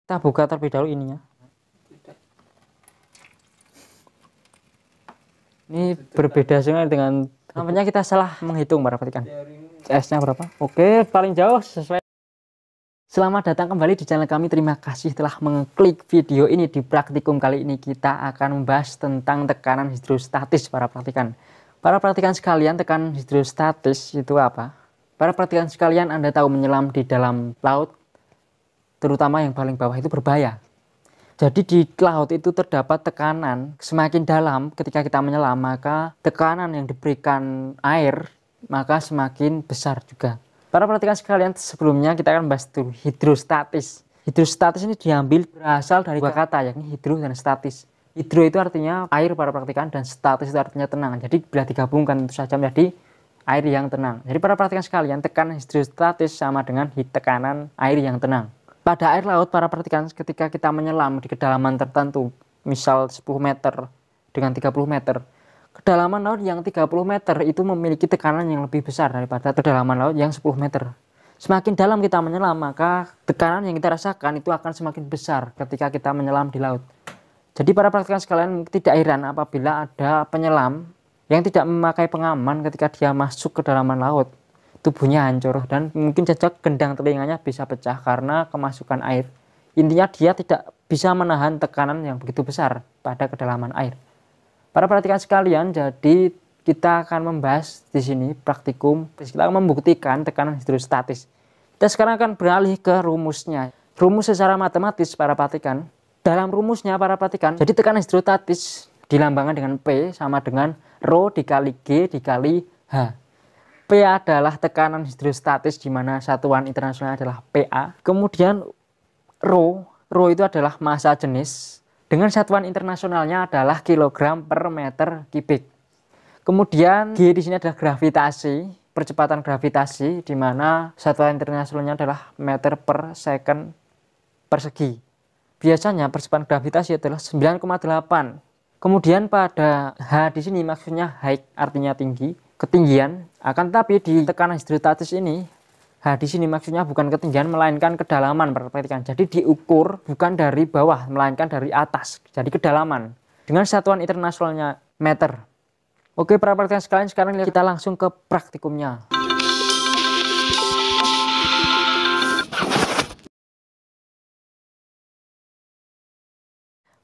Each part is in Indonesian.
Kita buka terlebih dahulu ininya. Ini berbeda sekali dengan namanya, kita salah menghitung para petikan. CS-nya berapa? Oke, paling jauh sesuai. Selamat datang kembali di channel kami. Terima kasih telah mengklik video ini. Di praktikum kali ini kita akan membahas tentang tekanan hidrostatis para praktikan. Para praktikan sekalian, tekanan hidrostatis itu apa? Para praktikan sekalian, Anda tahu menyelam di dalam laut, terutama yang paling bawah itu berbahaya. Jadi di laut itu terdapat tekanan semakin dalam ketika kita menyelam, maka tekanan yang diberikan air maka semakin besar juga. Para perhatikan sekalian, sebelumnya kita akan bahas dulu hidrostatis. Hidrostatis ini diambil berasal dari dua kata, yakni hidro dan statis. Hidro itu artinya air para praktikan, dan statis itu artinya tenang. Jadi bila digabungkan itu saja menjadi air yang tenang. Jadi para praktikan sekalian, tekanan hidrostatis sama dengan tekanan air yang tenang. Pada air laut, para perhatikan, ketika kita menyelam di kedalaman tertentu, misal 10 meter dengan 30 meter, kedalaman laut yang 30 meter itu memiliki tekanan yang lebih besar daripada kedalaman laut yang 10 meter. Semakin dalam kita menyelam, maka tekanan yang kita rasakan itu akan semakin besar ketika kita menyelam di laut. Jadi para praktikan sekalian, tidak heran apabila ada penyelam yang tidak memakai pengaman ketika dia masuk ke kedalaman laut. Tubuhnya hancur dan mungkin saja gendang telinganya bisa pecah karena kemasukan air. Intinya dia tidak bisa menahan tekanan yang begitu besar pada kedalaman air. Para perhatikan sekalian, jadi kita akan membahas di sini praktikum, kita akan membuktikan tekanan hidrostatis. Kita sekarang akan beralih ke rumusnya. Rumus secara matematis para perhatikan. Dalam rumusnya para perhatikan, jadi tekanan hidrostatis dilambangkan dengan P sama dengan Rho dikali G dikali H. P adalah tekanan hidrostatis di mana satuan internasional adalah PA. Kemudian Rho itu adalah massa jenis dengan satuan internasionalnya adalah kilogram per meter kubik. Kemudian G di sini adalah gravitasi, percepatan gravitasi di mana satuan internasionalnya adalah meter per second persegi. Biasanya percepatan gravitasi adalah 9,8. Kemudian pada H di sini maksudnya height, artinya tinggi, ketinggian. Akan tetapi di tekanan hidrostatis ini, H di sini maksudnya bukan ketinggian melainkan kedalaman, perhatikan. Jadi diukur bukan dari bawah melainkan dari atas. Jadi kedalaman dengan satuan internasionalnya meter. Oke, para perhatikan sekalian, sekarang kita langsung ke praktikumnya.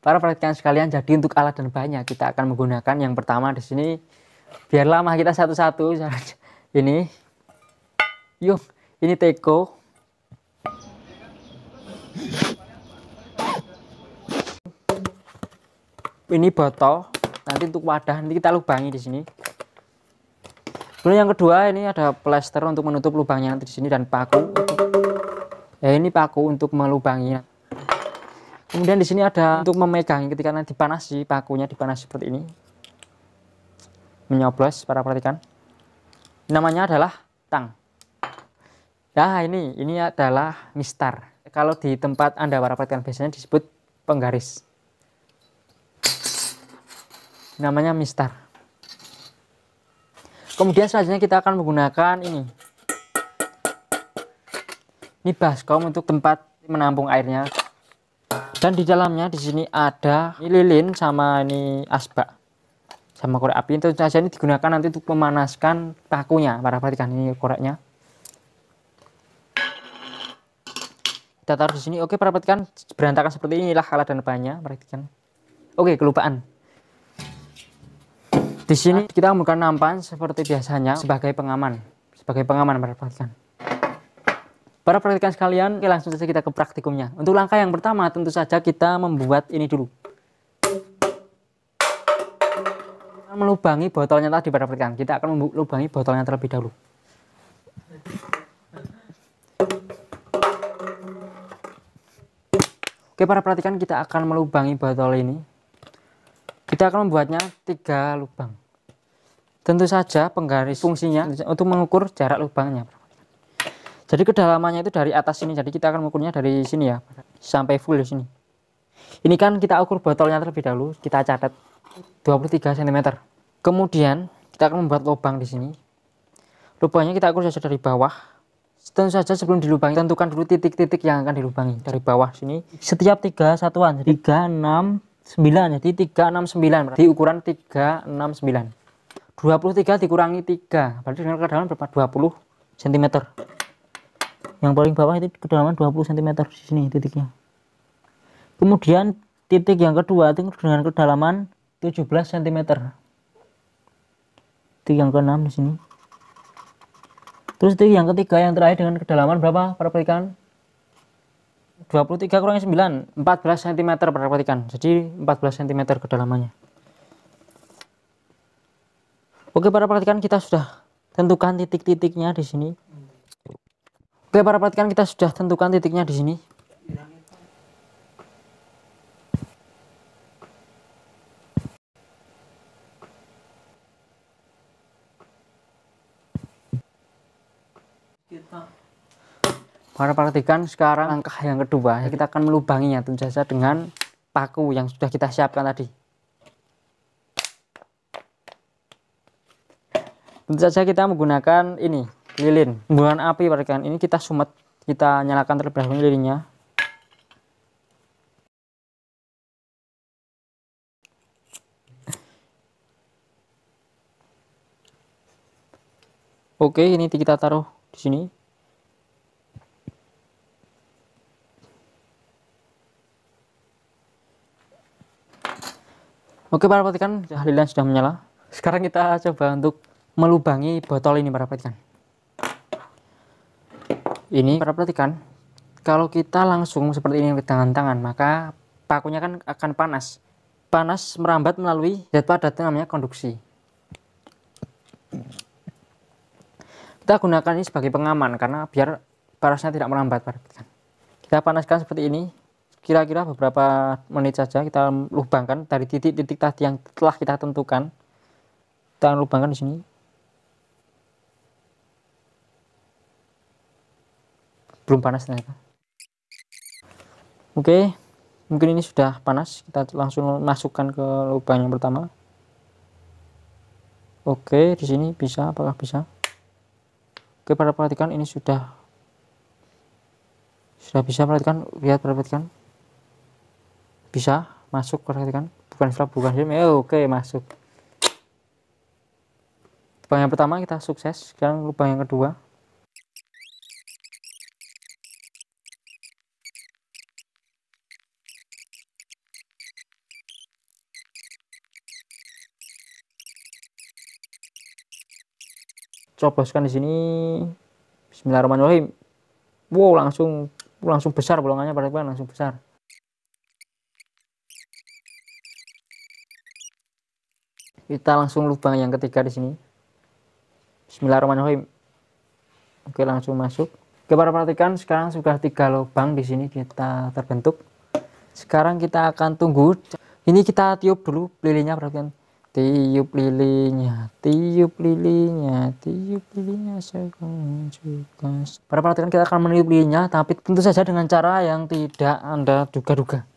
Para perhatikan sekalian, jadi untuk alat dan bahannya kita akan menggunakan yang pertama di sini. Biar lama kita satu-satu. Ini, yuk, ini teko. Ini botol. Nanti untuk wadah nanti kita lubangi di sini. Kemudian yang kedua ini ada plester untuk menutup lubangnya nanti di sini dan paku. Ini paku untuk melubangi. Kemudian di sini ada untuk memegang ketika nanti dipanasi, pakunya dipanasi seperti ini. Menyoblos para perhatikan. Namanya adalah tang. Nah, ini adalah mistar. Kalau di tempat Anda para perhatikan biasanya disebut penggaris. Namanya mistar. Kemudian selanjutnya kita akan menggunakan ini. Ini baskom untuk tempat menampung airnya. Dan di dalamnya di sini ada lilin sama ini asbak sama korek api. Itu saja ini digunakan nanti untuk memanaskan pakunya. Para perhatikan ini koreknya. Kita taruh di sini. Oke, para perhatikan berantakan seperti inilah alat dan bahannya. Perhatikan. Oke, kelupaan. Di sini kita menggunakan nampan seperti biasanya sebagai pengaman. Sebagai pengaman, para perhatikan. Para perhatikan sekalian, oke, langsung saja kita ke praktikumnya. Untuk langkah yang pertama tentu saja kita membuat ini dulu. Melubangi botolnya tadi para perhatikan. Kita akan melubangi botolnya terlebih dahulu. Oke, para perhatikan kita akan melubangi botol ini. Kita akan membuatnya 3 lubang. Tentu saja penggaris fungsinya untuk mengukur jarak lubangnya. Jadi kedalamannya itu dari atas sini. Jadi kita akan mengukurnya dari sini ya, sampai full di sini. Ini kan kita ukur botolnya terlebih dahulu. Kita catat 23 cm. Kemudian kita akan membuat lubang di sini. Lubangnya kita ukur saja dari bawah Tentu saja sebelum dilubangi, tentukan dulu titik-titik yang akan dilubangi dari bawah sini. Setiap 3 satuan, jadi 3, 6, 9. Jadi 3, 6, 9. Di ukuran 3, 6, 9. 23 dikurangi 3. Berarti dengan kedalaman berapa? 20 cm. Yang paling bawah itu kedalaman 20 cm di sini titiknya. Kemudian titik yang kedua itu dengan kedalaman 17 cm. Titik yang ke-6 di sini. Terus titik yang ketiga yang terakhir dengan kedalaman berapa? Perhatikan. 23 kurangi 9, 14 cm perhatikan. Jadi 14 cm kedalamannya. Oke, para perhatikan kita sudah tentukan titik-titiknya di sini. Oke, para perhatikan kita sudah tentukan titiknya di sini. Para perhatikan sekarang langkah yang kedua, kita akan melubanginya tentu saja dengan paku yang sudah kita siapkan tadi. Tentu saja kita menggunakan ini lilin pembunuhan api. Perhatikan ini kita sumet, kita nyalakan terlebih dahulu lilinnya. Oke, ini kita taruh di sini. Oke, para perhatikan lilin sudah menyala. Sekarang kita coba untuk melubangi botol ini, para perhatikan. Ini para perhatikan, kalau kita langsung seperti ini dengan tangan, maka pakunya kan akan panas. Panas merambat melalui zat padat namanya konduksi. Kita gunakan ini sebagai pengaman karena biar panasnya tidak merambat, para perhatikan. Kita panaskan seperti ini. Kira-kira beberapa menit saja kita lubangkan dari titik-titik tadi yang telah kita tentukan. Kita lubangkan di sini. Belum panas ternyata. Oke, mungkin ini sudah panas. Kita langsung masukkan ke lubang yang pertama. Oke, di sini bisa, apakah bisa? Oke, para perhatikan ini sudah bisa, perhatikan, lihat, perhatikan. Bisa masuk, perhatikan, bukan film. Oke, masuk. Lubang yang pertama kita sukses. Sekarang lubang yang kedua. Cobloskan di sini. Bismillahirrahmanirrahim. Wow, langsung besar bolongannya, perhatikan, langsung besar. Kita langsung lubang yang ketiga di sini. Bismillahirrahmanirrahim. Oke, langsung masuk. Oke, para perhatikan, sekarang sudah 3 lubang di sini kita terbentuk. Sekarang kita akan tunggu. Ini kita tiup dulu lilinnya, perhatikan. Tiup lilinnya, tiup lilinnya, tiup lilinnya. Para perhatikan, kita akan meniup lilinnya, tapi tentu saja dengan cara yang tidak Anda duga-duga.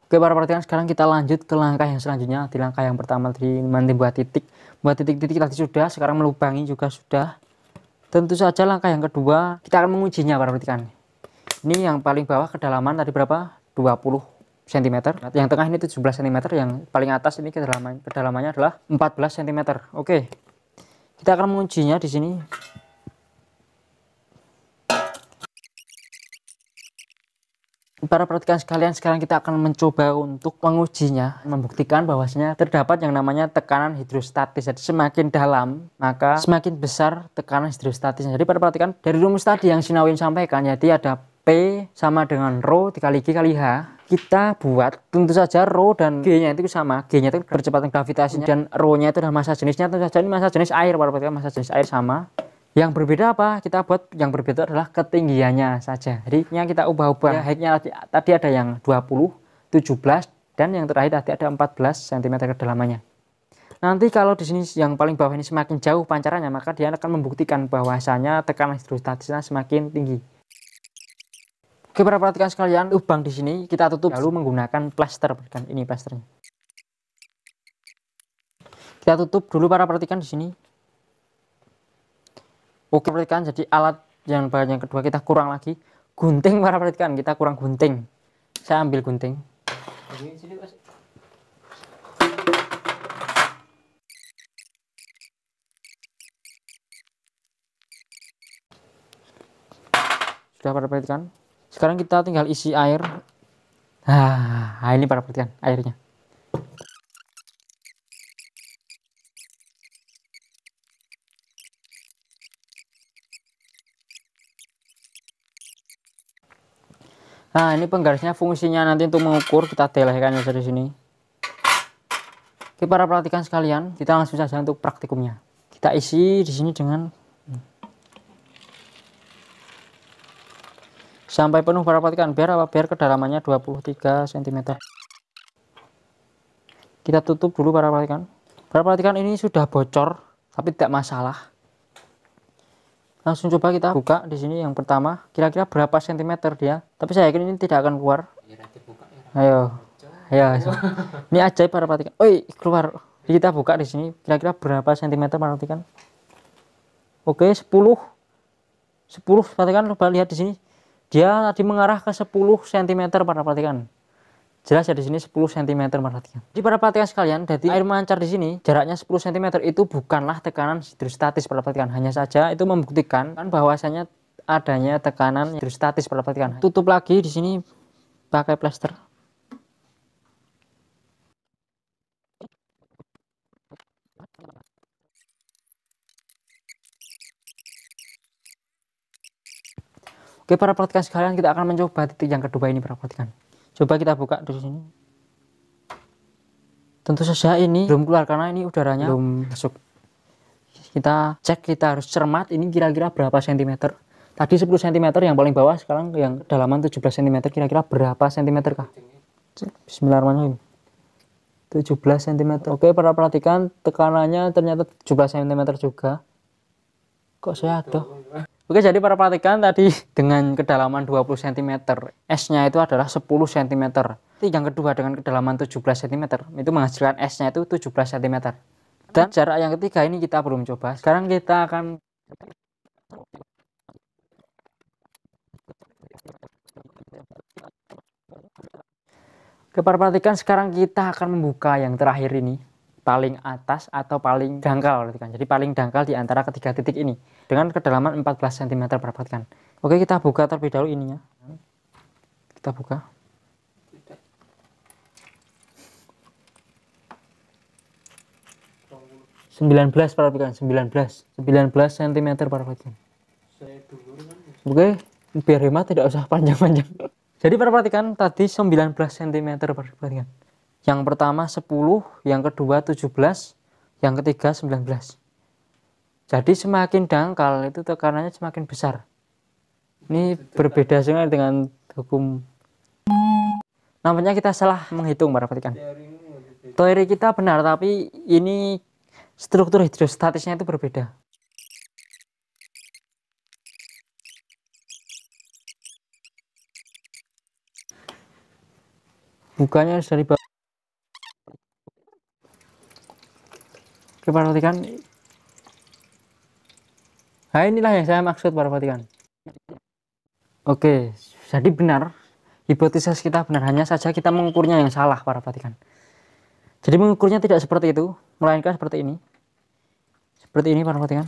Oke, para perhatikan, sekarang kita lanjut ke langkah yang selanjutnya. Di langkah yang pertama tadi membuat titik-titik tadi sudah, sekarang melubangi juga sudah. Tentu saja langkah yang kedua kita akan mengujinya, para perhatikan. Ini yang paling bawah kedalaman tadi berapa? 20 cm. Yang tengah ini 17 cm, yang paling atas ini kedalamannya adalah 14 cm. Oke. Kita akan mengujinya di sini. Para perhatikan sekalian, sekarang kita akan mencoba untuk mengujinya, membuktikan bahwasanya terdapat yang namanya tekanan hidrostatis. Jadi semakin dalam, maka semakin besar tekanan hidrostatisnya. Jadi para perhatikan, dari rumus tadi yang Sinawin sampaikan, jadi ada P sama dengan Rho dikali G kali H. Kita buat, tentu saja Rho dan G-nya itu sama. G-nya itu percepatan gravitasinya, dan Rho-nya itu adalah massa jenisnya. Tentu saja ini massa jenis air, para perhatikan, massa jenis air sama. Yang berbeda apa? Kita buat yang berbeda adalah ketinggiannya saja. Jadi yang kita ubah-ubah. Ya, height-nya tadi ada yang 20, 17, dan yang terakhir tadi ada 14 cm kedalamannya. Nanti kalau di sini yang paling bawah ini semakin jauh pancarannya, maka dia akan membuktikan bahwasanya tekanan hidrostatisnya semakin tinggi. Oke, para perhatikan sekalian, lubang di sini kita tutup lalu menggunakan plester. Ini plasternya. Kita tutup dulu para perhatikan di sini. Oke, perhatikan jadi alat yang bahan yang kedua kita kurang lagi gunting para perhatikan, kita kurang gunting. Saya ambil gunting. Sudah para perhatikan. Sekarang kita tinggal isi air. Nah, ini para perhatikan airnya. Nah, ini penggarisnya fungsinya nanti untuk mengukur, kita delehkannya dari sini. Oke, para perhatikan sekalian, kita langsung saja untuk praktikumnya. Kita isi di sini dengan sampai penuh para perhatikan. Biar apa? Biar kedalamannya 23 cm. Kita tutup dulu para perhatikan. Para perhatikan ini sudah bocor, tapi tidak masalah. Langsung coba kita buka di sini yang pertama, kira-kira berapa sentimeter dia. Tapi saya yakin ini tidak akan keluar. Ayo, ayo. Ini ajaib para perhatikan. Oi, keluar. Kita buka di sini, kira-kira berapa sentimeter para perhatikan. Oke, 10. 10 perhatikan, coba lihat di sini. Dia tadi mengarah ke 10 cm para perhatikan. Jelas ya di sini 10 cm perhatikan. Jadi para perhatikan sekalian, jadi air memancar di sini jaraknya 10 cm itu bukanlah tekanan hidrostatis para perhatikan. Hanya saja itu membuktikan bahwasanya adanya tekanan hidrostatis para perhatikan. Tutup lagi di sini pakai plester. Oke para perhatikan sekalian, kita akan mencoba titik yang kedua ini para perhatikan. Coba kita buka di sini. Tentu saja ini belum keluar karena ini udaranya belum masuk. Kita cek, kita harus cermat ini kira-kira berapa cm. Tadi 10 cm yang paling bawah, sekarang yang kedalaman 17 cm, kira-kira berapa cm kah? Bismillahirrahmanirrahim. 17 cm. Oke, para perhatikan tekanannya ternyata 17 cm juga. Kok saya ada? Oke, jadi para perhatikan tadi dengan kedalaman 20 cm, S-nya itu adalah 10 cm. Yang kedua dengan kedalaman 17 cm, itu menghasilkan S-nya itu 17 cm. Dan jarak yang ketiga ini kita belum coba. Sekarang kita akan perhatikan, sekarang kita akan membuka yang terakhir ini, paling atas atau paling dangkal. Jadi paling dangkal di antara ketiga titik ini dengan kedalaman 14 cm perhatikan. Oke, kita buka terlebih dahulu ininya. Kita buka. Sembilan belas perhatikan, 19 cm perhatikan. Oke, biar hemat tidak usah panjang-panjang. Jadi perhatikan tadi 19 cm perhatikan. Yang pertama 10, yang kedua 17, yang ketiga 19. Jadi semakin dangkal itu tekanannya semakin besar. Ini berbeda sekali dengan hukum. Nampaknya kita salah menghitung perhatikan. Teori kita benar, tapi ini struktur hidrostatisnya itu berbeda. Bukanya dari bawah. Oke, perhatikan. Nah, inilah yang saya maksud perhatikan. Oke, jadi benar. Hipotesis kita benar, hanya saja kita mengukurnya yang salah perhatikan. Jadi mengukurnya tidak seperti itu, melainkan seperti ini. Seperti ini perhatikan.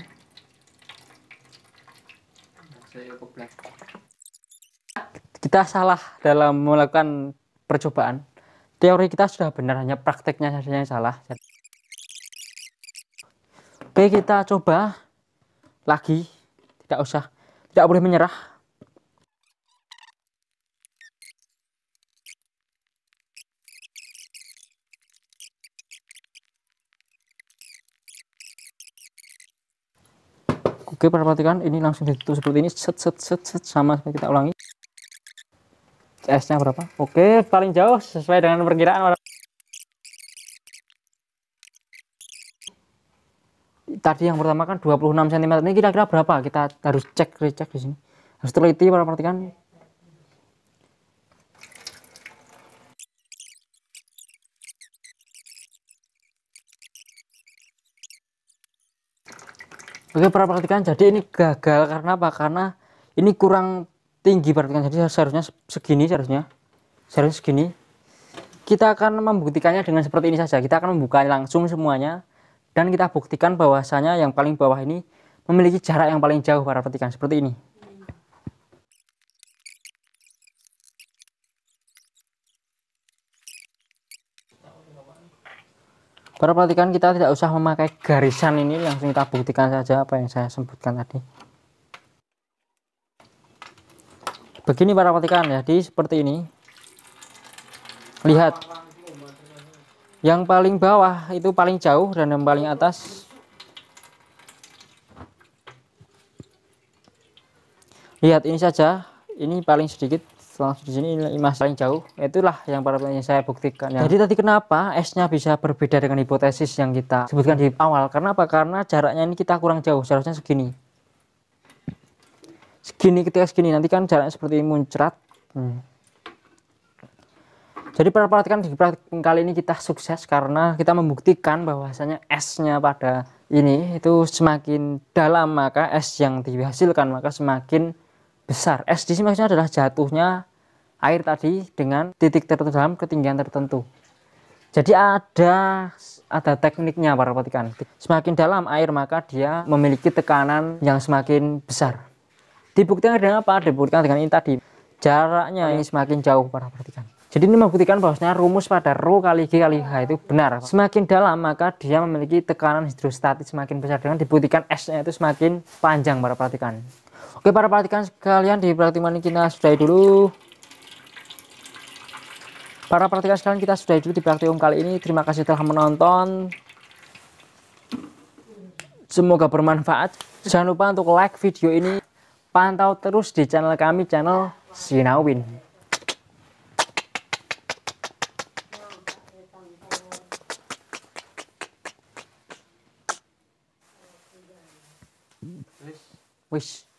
Kita salah dalam melakukan percobaan. Teori kita sudah benar, hanya prakteknya saja yang salah. Oke, kita coba lagi. Tidak boleh menyerah. Oke, perhatikan ini langsung ditutup seperti ini, set sama kita ulangi. CS-nya berapa? Oke, paling jauh sesuai dengan perkiraan. Tadi yang pertama kan 26 cm, ini kira-kira berapa? Kita harus cek di sini. Harus teliti para perhatikan. Oke, para perhatikan, jadi ini gagal karena apa? Karena ini kurang tinggi, perhatikan. Jadi seharusnya segini, seharusnya segini. Kita akan membuktikannya dengan seperti ini saja. Kita akan membuka langsung semuanya dan kita buktikan bahwasanya yang paling bawah ini memiliki jarak yang paling jauh, para perhatikan, seperti ini. Para perhatikan, kita tidak usah memakai garisan ini, langsung kita buktikan saja apa yang saya sebutkan tadi. Begini para perhatikan, jadi seperti ini. Lihat, yang paling bawah itu paling jauh dan yang paling atas. Lihat ini saja, ini paling sedikit. Langsung di sini ini masih paling jauh. Itulah yang para yang saya buktikan. Ya. Jadi tadi kenapa S-nya bisa berbeda dengan hipotesis yang kita sebutkan di awal? Karena apa? Karena jaraknya ini kita kurang jauh, seharusnya segini. Ketika segini nanti kan jaraknya seperti muncrat. Jadi para perhatikan, di praktikum kali ini kita sukses karena kita membuktikan bahwasanya S-nya pada ini itu semakin dalam, maka S yang dihasilkan maka semakin besar. S di sini maksudnya adalah jatuhnya air tadi dengan titik tertentu dalam ketinggian tertentu. Jadi ada tekniknya para perhatikan. Semakin dalam air maka dia memiliki tekanan yang semakin besar. Dibuktikan dengan apa? Dibuktikan dengan ini tadi. Jaraknya ini semakin jauh para perhatikan. Jadi ini membuktikan bahwasanya rumus pada rho kali G kali H itu benar. Semakin dalam maka dia memiliki tekanan hidrostatik semakin besar, dengan dibuktikan S-nya itu semakin panjang para perhatikan. Oke para perhatikan sekalian, di praktikum ini kita sudahi dulu. Para perhatikan sekalian, kita sudahi dulu di praktikum kali ini. Terima kasih telah menonton. Semoga bermanfaat. Jangan lupa untuk like video ini. Pantau terus di channel kami, channel Sinawin. Wish.